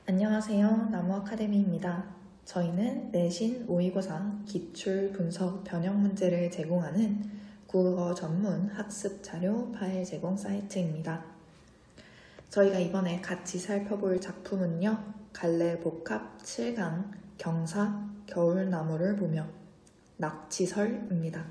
안녕하세요. 나무아카데미입니다. 저희는 내신 모의고사 기출 분석 변형 문제를 제공하는 국어 전문 학습 자료 파일 제공 사이트입니다. 저희가 이번에 같이 살펴볼 작품은요. 갈래복합 7강 경사 겨울나무를 보며 낙지설입니다.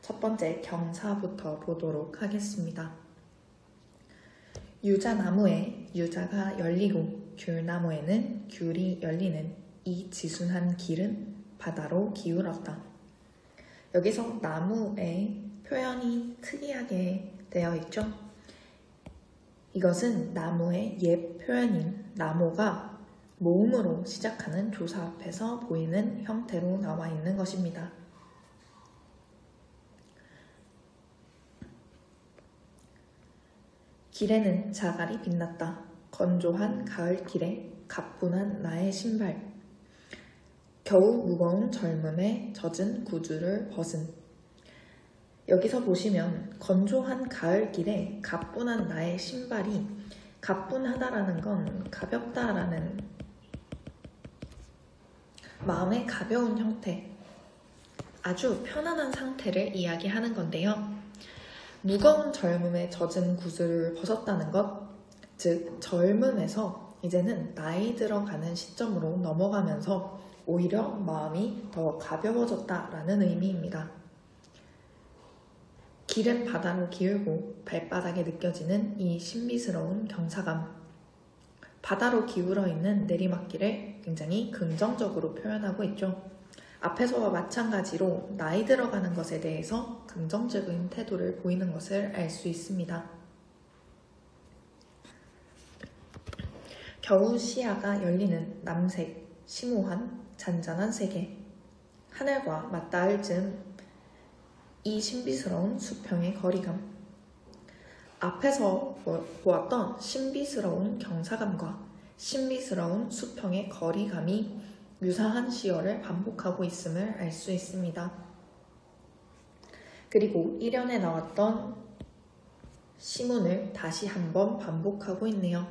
첫 번째 경사부터 보도록 하겠습니다. 유자나무에 유자가 열리고 귤나무에는 귤이 열리는 이 지순한 길은 바다로 기울었다. 여기서 나무의 표현이 특이하게 되어 있죠. 이것은 나무의 옛 표현인 나무가 모음으로 시작하는 조사 앞에서 보이는 형태로 나와 있는 것입니다. 길에는 자갈이 빛났다. 건조한 가을길에 가뿐한 나의 신발. 겨우 무거운 젊음에 젖은 구두를 벗은. 여기서 보시면 건조한 가을길에 가뿐한 나의 신발이 가뿐하다라는 건 가볍다라는 마음의 가벼운 형태, 아주 편안한 상태를 이야기하는 건데요. 무거운 젊음에 젖은 구두를 벗었다는 것, 즉 젊음에서 이제는 나이 들어가는 시점으로 넘어가면서 오히려 마음이 더 가벼워졌다라는 의미입니다. 길은 바다로 기울고 발바닥에 느껴지는 이 신비스러운 경사감. 바다로 기울어 있는 내리막길을 굉장히 긍정적으로 표현하고 있죠. 앞에서와 마찬가지로 나이 들어가는 것에 대해서 긍정적인 태도를 보이는 것을 알 수 있습니다. 겨우 시야가 열리는 남색, 심오한, 잔잔한 세계. 하늘과 맞닿을 즈음 이 신비스러운 수평의 거리감. 앞에서 보았던 신비스러운 경사감과 신비스러운 수평의 거리감이 유사한 시어를 반복하고 있음을 알 수 있습니다. 그리고 1연에 나왔던 시문을 다시 한번 반복하고 있네요.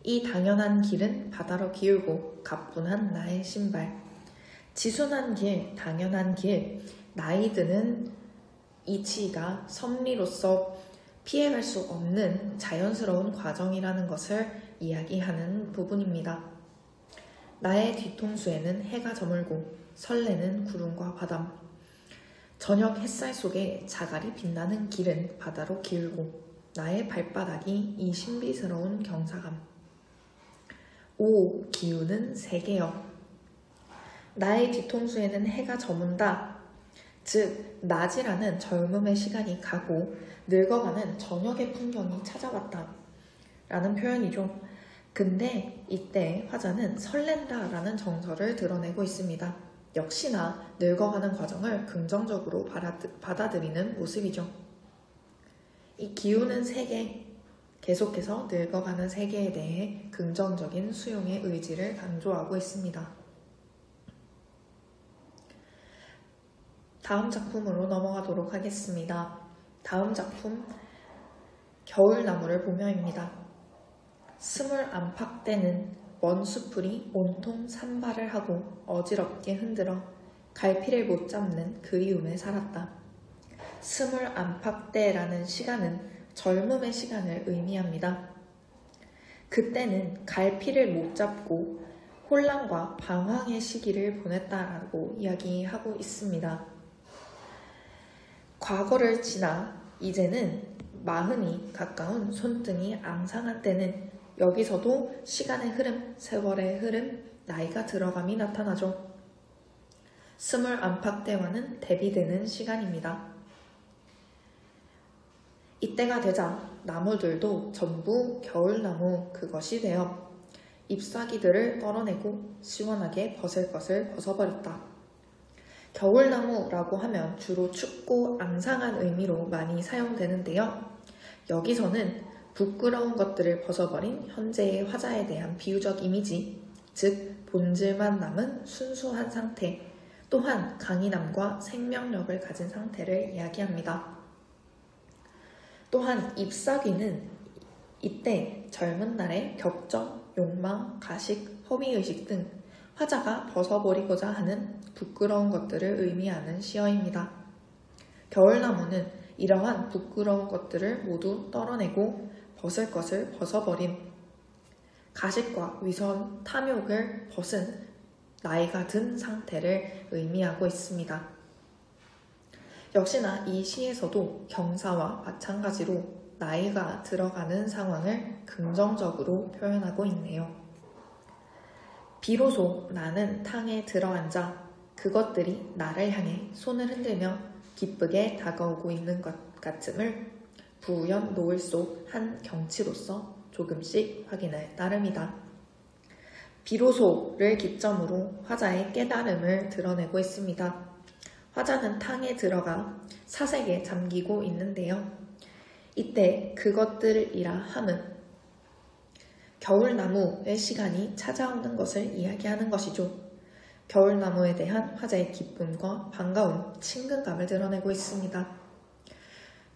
이 당연한 길은 바다로 기울고 가뿐한 나의 신발. 지순한 길, 당연한 길, 나이 드는 이치가 섭리로서 피해갈 수 없는 자연스러운 과정이라는 것을 이야기하는 부분입니다. 나의 뒤통수에는 해가 저물고 설레는 구름과 바람. 저녁 햇살 속에 자갈이 빛나는 길은 바다로 기울고 나의 발바닥이 이 신비스러운 경사감. 오, 기운은 세계여. 나의 뒤통수에는 해가 저문다. 즉, 낮이라는 젊음의 시간이 가고 늙어가는 저녁의 풍경이 찾아왔다. 라는 표현이죠. 근데 이때 화자는 설렌다 라는 정서를 드러내고 있습니다. 역시나 늙어가는 과정을 긍정적으로 받아들이는 모습이죠. 이 기우는 세계, 계속해서 늙어가는 세계에 대해 긍정적인 수용의 의지를 강조하고 있습니다. 다음 작품으로 넘어가도록 하겠습니다. 다음 작품, 겨울나무를 보며입니다. 스물 안팎 때는 먼 수풀이 온통 산발을 하고 어지럽게 흔들어 갈피를 못 잡는 그리움에 살았다. 스물 안팎 때라는 시간은 젊음의 시간을 의미합니다. 그때는 갈피를 못 잡고 혼란과 방황의 시기를 보냈다라고 이야기하고 있습니다. 과거를 지나 이제는 마흔이 가까운 손등이 앙상한 때는 여기서도 시간의 흐름, 세월의 흐름, 나이가 들어감이 나타나죠. 스물 안팎 때와는 대비되는 시간입니다. 이때가 되자 나무들도 전부 겨울나무 그것이 되어 잎사귀들을 떨어내고 시원하게 벗을 것을 벗어버렸다. 겨울나무라고 하면 주로 춥고 앙상한 의미로 많이 사용되는데요. 여기서는 부끄러운 것들을 벗어버린 현재의 화자에 대한 비유적 이미지, 즉 본질만 남은 순수한 상태, 또한 강인함과 생명력을 가진 상태를 이야기합니다. 또한 잎사귀는 이때 젊은 날의 격정, 욕망, 가식, 허위의식 등 화자가 벗어버리고자 하는 부끄러운 것들을 의미하는 시어입니다. 겨울나무는 이러한 부끄러운 것들을 모두 떨어내고 벗을 것을 벗어버린, 가식과 위선, 탐욕을 벗은 나이가 든 상태를 의미하고 있습니다. 역시나 이 시에서도 경사와 마찬가지로 나이가 들어가는 상황을 긍정적으로 표현하고 있네요. 비로소 나는 탕에 들어앉아 그것들이 나를 향해 손을 흔들며 기쁘게 다가오고 있는 것 같음을 부연 노을 속 한 경치로서 조금씩 확인할 따름이다. 비로소를 기점으로 화자의 깨달음을 드러내고 있습니다. 화자는 탕에 들어가 사색에 잠기고 있는데요. 이때 그것들이라 함은 겨울나무의 시간이 찾아오는 것을 이야기하는 것이죠. 겨울나무에 대한 화자의 기쁨과 반가움, 친근감을 드러내고 있습니다.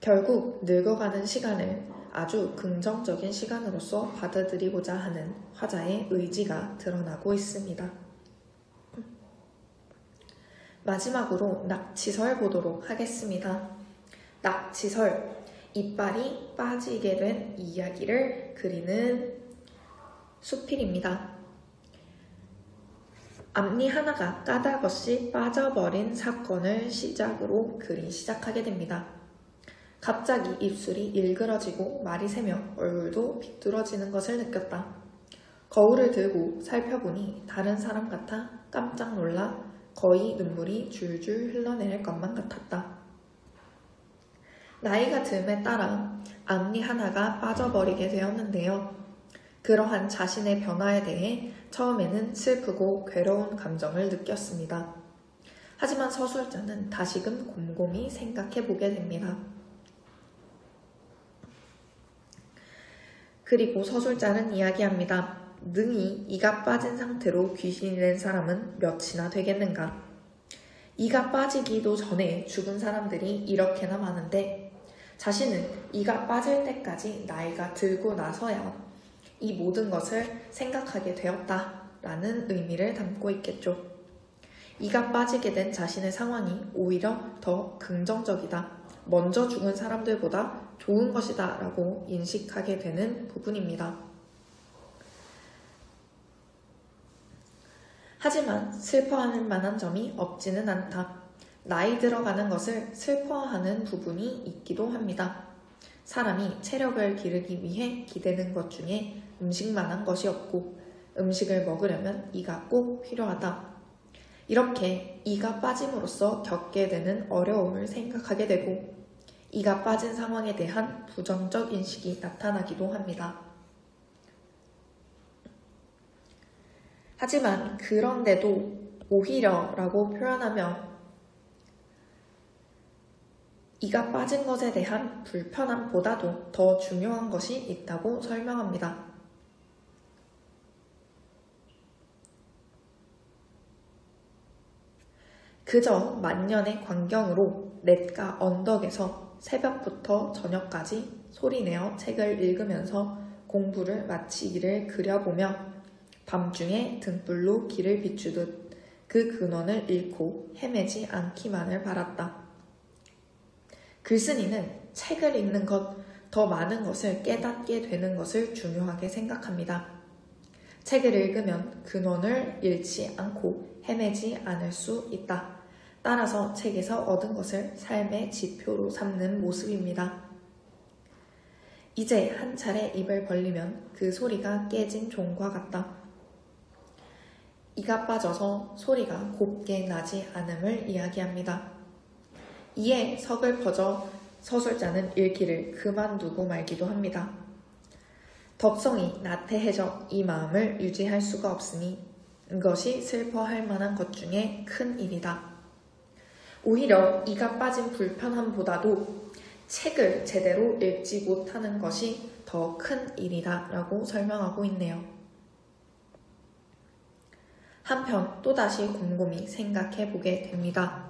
결국 늙어가는 시간을 아주 긍정적인 시간으로서 받아들이고자 하는 화자의 의지가 드러나고 있습니다. 마지막으로 낙치설 보도록 하겠습니다. 낙치설, 이빨이 빠지게 된 이야기를 그리는 수필입니다. 앞니 하나가 까닭없이 빠져버린 사건을 시작으로 글이 시작하게 됩니다. 갑자기 입술이 일그러지고 말이 새며 얼굴도 비뚤어지는 것을 느꼈다. 거울을 들고 살펴보니 다른 사람 같아 깜짝 놀라 거의 눈물이 줄줄 흘러내릴 것만 같았다. 나이가 듦에 따라 앞니 하나가 빠져버리게 되었는데요. 그러한 자신의 변화에 대해 처음에는 슬프고 괴로운 감정을 느꼈습니다. 하지만 서술자는 다시금 곰곰이 생각해보게 됩니다. 그리고 서술자는 이야기합니다. 능히 이가 빠진 상태로 귀신이 된 사람은 몇이나 되겠는가? 이가 빠지기도 전에 죽은 사람들이 이렇게나 많은데 자신은 이가 빠질 때까지 나이가 들고 나서야 이 모든 것을 생각하게 되었다라는 의미를 담고 있겠죠. 이가 빠지게 된 자신의 상황이 오히려 더 긍정적이다. 먼저 죽은 사람들보다 좋은 것이다 라고 인식하게 되는 부분입니다. 하지만 슬퍼하는 만한 점이 없지는 않다. 나이 들어가는 것을 슬퍼하는 부분이 있기도 합니다. 사람이 체력을 기르기 위해 기대는 것 중에 음식만한 것이 없고 음식을 먹으려면 이가 꼭 필요하다. 이렇게 이가 빠짐으로써 겪게 되는 어려움을 생각하게 되고 이가 빠진 상황에 대한 부정적 인식이 나타나기도 합니다. 하지만 그런데도 오히려 라고 표현하며 이가 빠진 것에 대한 불편함보다도 더 중요한 것이 있다고 설명합니다. 그저 만년의 광경으로 냇가 언덕에서 새벽부터 저녁까지 소리내어 책을 읽으면서 공부를 마치기를 그려보며 밤중에 등불로 길을 비추듯 그 근원을 잃고 헤매지 않기만을 바랐다. 글쓴이는 책을 읽는 것, 더 많은 것을 깨닫게 되는 것을 중요하게 생각합니다. 책을 읽으면 근원을 잃지 않고 헤매지 않을 수 있다. 따라서 책에서 얻은 것을 삶의 지표로 삼는 모습입니다. 이제 한 차례 입을 벌리면 그 소리가 깨진 종과 같다. 이가 빠져서 소리가 곱게 나지 않음을 이야기합니다. 이에 서글퍼져 서술자는 읽기를 그만두고 말기도 합니다. 덕성이 나태해져 이 마음을 유지할 수가 없으니 이것이 슬퍼할 만한 것 중에 큰 일이다. 오히려 이가 빠진 불편함보다도 책을 제대로 읽지 못하는 것이 더 큰 일이다 라고 설명하고 있네요. 한편 또다시 곰곰이 생각해 보게 됩니다.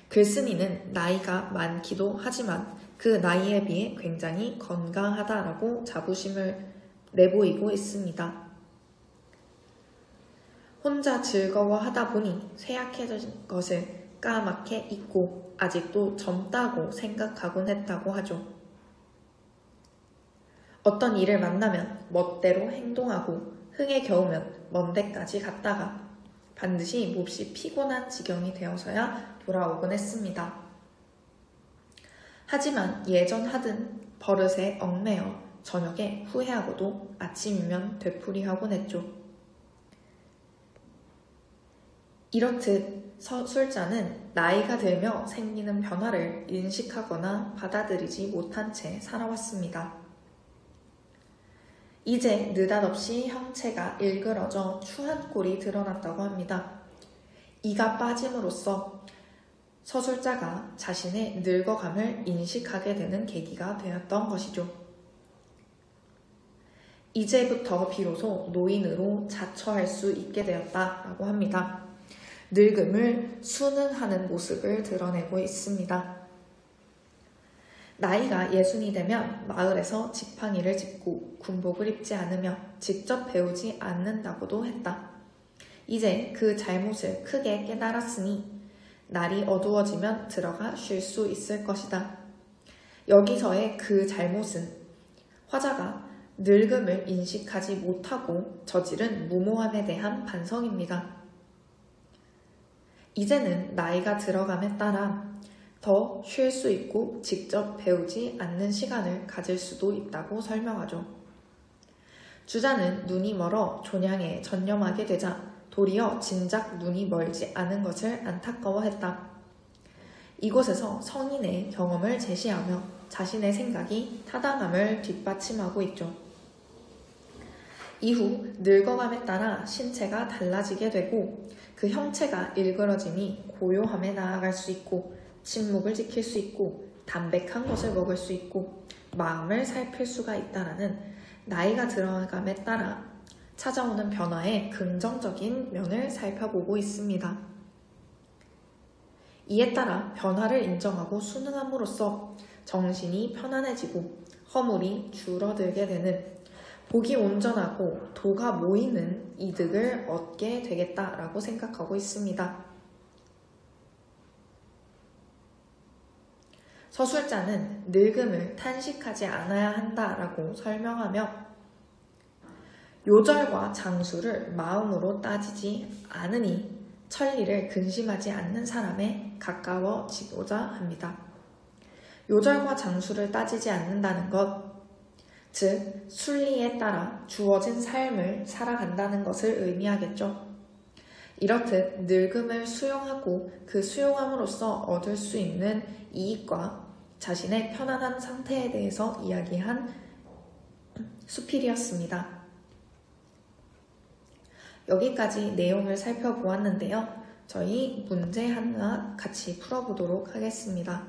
글쓴이는 나이가 많기도 하지만 그 나이에 비해 굉장히 건강하다라고 자부심을 내보이고 있습니다. 혼자 즐거워하다 보니 쇠약해진 것을 까맣게 잊고 아직도 젊다고 생각하곤 했다고 하죠. 어떤 일을 만나면 멋대로 행동하고 흥에 겨우면 먼 데까지 갔다가 반드시 몹시 피곤한 지경이 되어서야 돌아오곤 했습니다. 하지만 예전 하던 버릇에 얽매여 저녁에 후회하고도 아침이면 되풀이하곤 했죠. 이렇듯 술자는 나이가 들며 생기는 변화를 인식하거나 받아들이지 못한 채 살아왔습니다. 이제 느닷없이 형체가 일그러져 추한 꼴이 드러났다고 합니다. 이가 빠짐으로써 서술자가 자신의 늙어감을 인식하게 되는 계기가 되었던 것이죠. 이제부터 비로소 노인으로 자처할 수 있게 되었다라고 합니다. 늙음을 순응하는 모습을 드러내고 있습니다. 나이가 60이 되면 마을에서 지팡이를 짚고 군복을 입지 않으며 직접 배우지 않는다고도 했다. 이제 그 잘못을 크게 깨달았으니 날이 어두워지면 들어가 쉴 수 있을 것이다. 여기서의 그 잘못은 화자가 늙음을 인식하지 못하고 저지른 무모함에 대한 반성입니다. 이제는 나이가 들어감에 따라 더 쉴 수 있고 직접 배우지 않는 시간을 가질 수도 있다고 설명하죠. 주자는 눈이 멀어 존양에 전념하게 되자 도리어 진작 눈이 멀지 않은 것을 안타까워했다. 이곳에서 성인의 경험을 제시하며 자신의 생각이 타당함을 뒷받침하고 있죠. 이후 늙어감에 따라 신체가 달라지게 되고 그 형체가 일그러짐이 고요함에 나아갈 수 있고 침묵을 지킬 수 있고 담백한 것을 먹을 수 있고 마음을 살필 수가 있다라는 나이가 들어감에 따라 찾아오는 변화의 긍정적인 면을 살펴보고 있습니다. 이에 따라 변화를 인정하고 순응함으로써 정신이 편안해지고 허물이 줄어들게 되는 복이 온전하고 도가 모이는 이득을 얻게 되겠다라고 생각하고 있습니다. 서술자는 늙음을 탄식하지 않아야 한다라고 설명하며 요절과 장수를 마음으로 따지지 않으니 천리를 근심하지 않는 사람에 가까워지고자 합니다. 요절과 장수를 따지지 않는다는 것, 즉 순리에 따라 주어진 삶을 살아간다는 것을 의미하겠죠. 이렇듯 늙음을 수용하고 그 수용함으로써 얻을 수 있는 이익과 자신의 편안한 상태에 대해서 이야기한 수필이었습니다. 여기까지 내용을 살펴보았는데요. 저희 문제 하나 같이 풀어보도록 하겠습니다.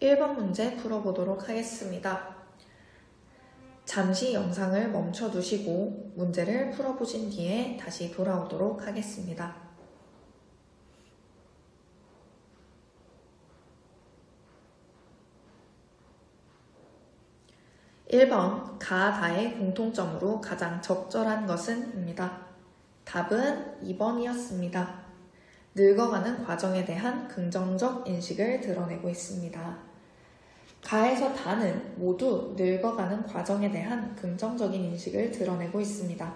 1번 문제 풀어보도록 하겠습니다. 잠시 영상을 멈춰두시고 문제를 풀어보신 뒤에 다시 돌아오도록 하겠습니다. 1번 가다의 공통점으로 가장 적절한 것은? 입니다. 답은 2번이었습니다. 늙어가는 과정에 대한 긍정적 인식을 드러내고 있습니다. 가에서 다는 모두 늙어가는 과정에 대한 긍정적인 인식을 드러내고 있습니다.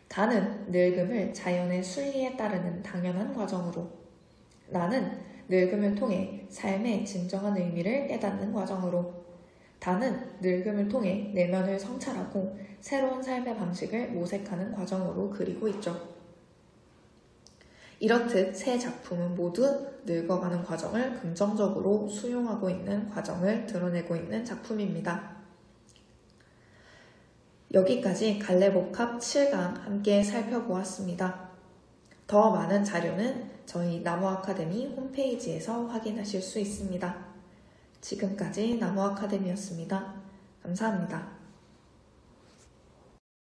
가는 늙음을 자연의 순리에 따르는 당연한 과정으로, 나는 늙음을 통해 삶의 진정한 의미를 깨닫는 과정으로, 다는 늙음을 통해 내면을 성찰하고 새로운 삶의 방식을 모색하는 과정으로 그리고 있죠. 이렇듯 세 작품은 모두 늙어가는 과정을 긍정적으로 수용하고 있는 과정을 드러내고 있는 작품입니다. 여기까지 갈래복합 7강 함께 살펴보았습니다. 더 많은 자료는 저희 나무아카데미 홈페이지에서 확인하실 수 있습니다. 지금까지 나무아카데미였습니다. 감사합니다.